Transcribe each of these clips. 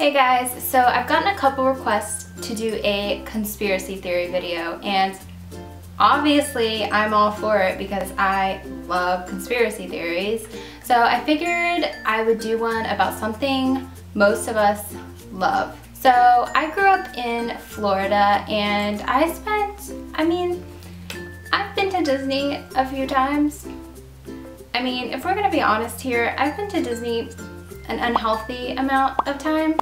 Hey guys, so I've gotten a couple requests to do a conspiracy theory video, and obviously I'm all for it because I love conspiracy theories. So I figured I would do one about something most of us love. So I grew up in Florida and I've been to Disney a few times. If we're gonna be honest here, I've been to Disney an unhealthy amount of time.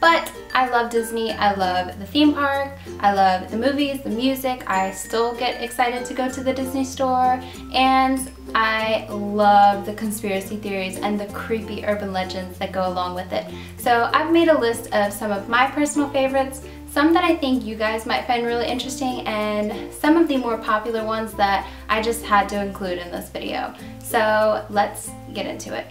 But I love Disney, I love the theme park, I love the movies, the music, I still get excited to go to the Disney store, and I love the conspiracy theories and the creepy urban legends that go along with it. So I've made a list of some of my personal favorites, some that I think you guys might find really interesting, and some of the more popular ones that I just had to include in this video. So let's get into it.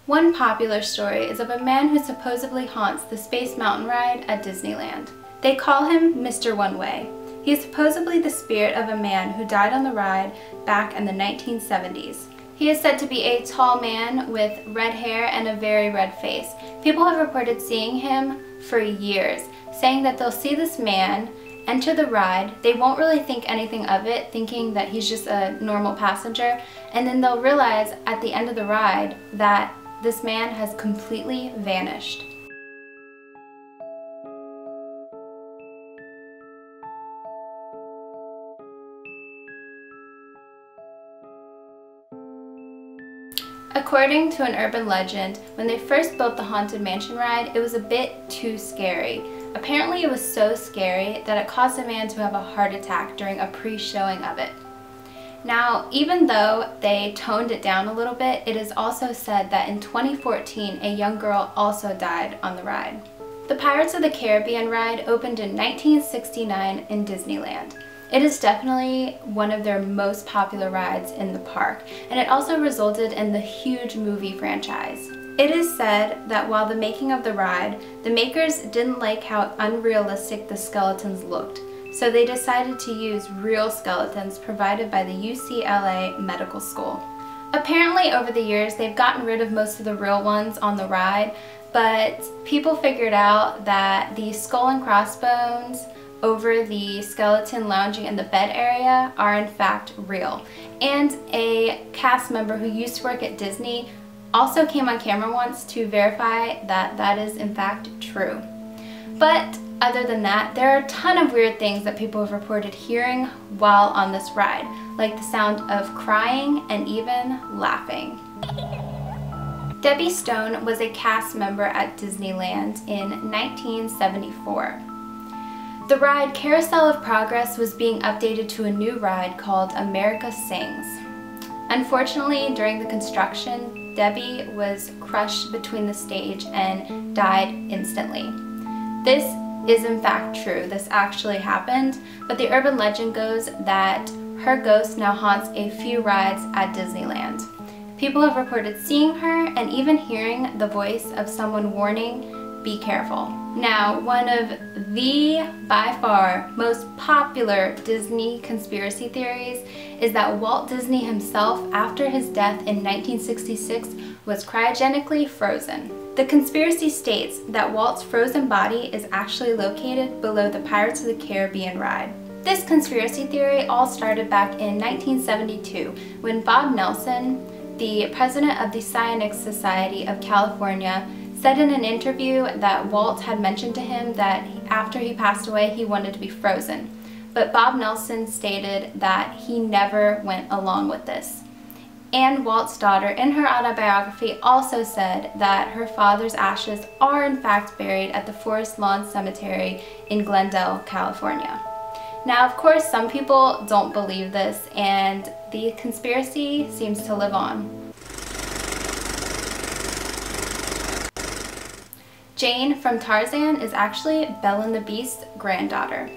One popular story is of a man who supposedly haunts the Space Mountain ride at Disneyland. They call him Mr. One Way. He is supposedly the spirit of a man who died on the ride back in the 1970s. He is said to be a tall man with red hair and a very red face. People have reported seeing him for years, saying that they'll see this man enter the ride, they won't really think anything of it, thinking that he's just a normal passenger, and then they'll realize at the end of the ride that this man has completely vanished. According to an urban legend, when they first built the Haunted Mansion ride, it was a bit too scary. Apparently it was so scary that it caused a man to have a heart attack during a pre-showing of it. Now, even though they toned it down a little bit, it is also said that in 2014, a young girl also died on the ride. The Pirates of the Caribbean ride opened in 1969 in Disneyland. It is definitely one of their most popular rides in the park, and it also resulted in the huge movie franchise. It is said that while the making of the ride, the makers didn't like how unrealistic the skeletons looked, so they decided to use real skeletons provided by the UCLA Medical School. Apparently over the years they've gotten rid of most of the real ones on the ride, but people figured out that the skull and crossbones over the skeleton lounging in the bed area are in fact real. And a cast member who used to work at Disney also came on camera once to verify that that is in fact true. But other than that, there are a ton of weird things that people have reported hearing while on this ride, like the sound of crying and even laughing. Debbie Stone was a cast member at Disneyland in 1974. The ride Carousel of Progress was being updated to a new ride called America Sings. Unfortunately, during the construction, Debbie was crushed between the stage and died instantly. This is in fact true. This actually happened, but the urban legend goes that her ghost now haunts a few rides at Disneyland. People have reported seeing her and even hearing the voice of someone warning, "Be careful." Now, one of the, by far, most popular Disney conspiracy theories is that Walt Disney himself, after his death in 1966, was cryogenically frozen. The conspiracy states that Walt's frozen body is actually located below the Pirates of the Caribbean ride. This conspiracy theory all started back in 1972 when Bob Nelson, the president of the Psionics Society of California, said in an interview that Walt had mentioned to him that after he passed away he wanted to be frozen. But Bob Nelson stated that he never went along with this. And Walt's daughter, in her autobiography, also said that her father's ashes are in fact buried at the Forest Lawn Cemetery in Glendale, California. Now, of course, some people don't believe this, and the conspiracy seems to live on. Jane from Tarzan is actually Belle and the Beast's granddaughter.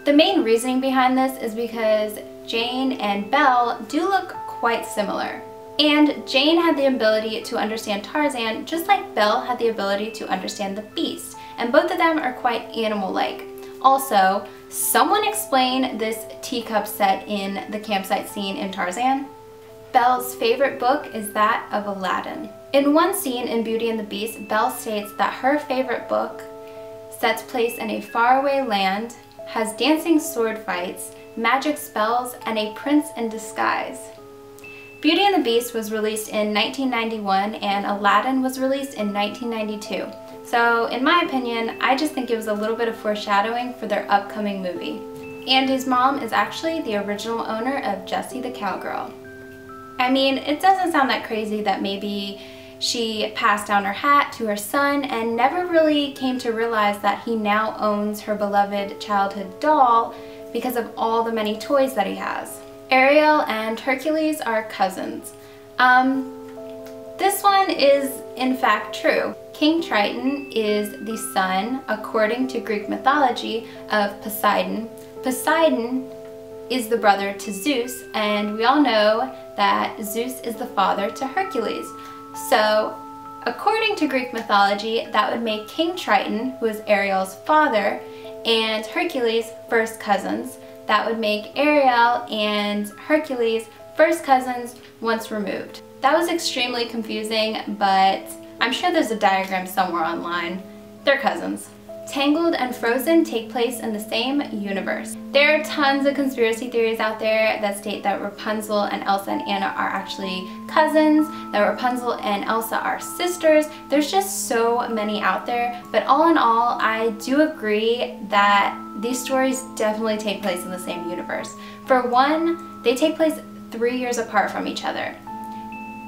The main reasoning behind this is because Jane and Belle do look quite similar. And Jane had the ability to understand Tarzan just like Belle had the ability to understand the Beast, and both of them are quite animal-like. Also, someone explain this teacup set in the campsite scene in Tarzan. Belle's favorite book is that of Aladdin. In one scene in Beauty and the Beast, Belle states that her favorite book sets place in a faraway land, has dancing sword fights, magic spells, and a prince in disguise. Beauty and the Beast was released in 1991 and Aladdin was released in 1992. So in my opinion, I just think it was a little bit of foreshadowing for their upcoming movie. Andy's mom is actually the original owner of Jessie the Cowgirl. I mean, it doesn't sound that crazy that maybe she passed down her hat to her son and never really came to realize that he now owns her beloved childhood doll because of all the many toys that he has. Ariel and Hercules are cousins. This one is in fact true. King Triton is the son, according to Greek mythology, of Poseidon. Poseidon is the brother to Zeus, and we all know that Zeus is the father to Hercules. So, according to Greek mythology, that would make King Triton, who is Ariel's father, and Hercules first cousins. That would make Ariel and Hercules first cousins once removed. That was extremely confusing, but I'm sure there's a diagram somewhere online. They're cousins. Tangled and Frozen take place in the same universe. There are tons of conspiracy theories out there that state that Rapunzel and Elsa and Anna are actually cousins, that Rapunzel and Elsa are sisters. There's just so many out there, but all in all, I do agree that these stories definitely take place in the same universe. For one, they take place 3 years apart from each other.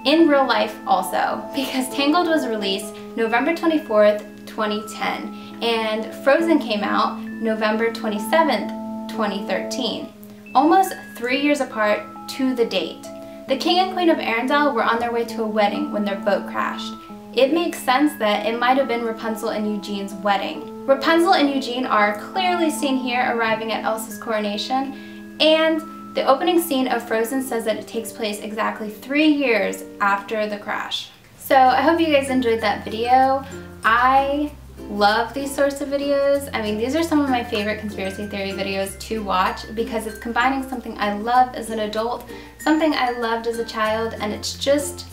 In real life also, because Tangled was released November 24th, 2010, and Frozen came out November 27th, 2013. Almost 3 years apart to the date. The King and Queen of Arendelle were on their way to a wedding when their boat crashed. It makes sense that it might have been Rapunzel and Eugene's wedding. Rapunzel and Eugene are clearly seen here arriving at Elsa's coronation, and the opening scene of Frozen says that it takes place exactly 3 years after the crash. So I hope you guys enjoyed that video. I love these sorts of videos. I mean, these are some of my favorite conspiracy theory videos to watch because it's combining something I love as an adult, something I loved as a child, and it's just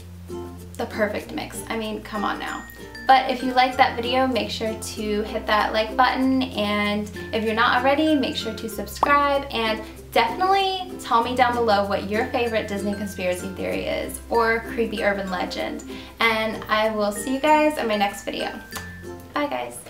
the perfect mix. I mean, come on now. But if you like that video, make sure to hit that like button, and if you're not already, make sure to subscribe, and definitely tell me down below what your favorite Disney conspiracy theory is or creepy urban legend. And I will see you guys in my next video. Bye guys.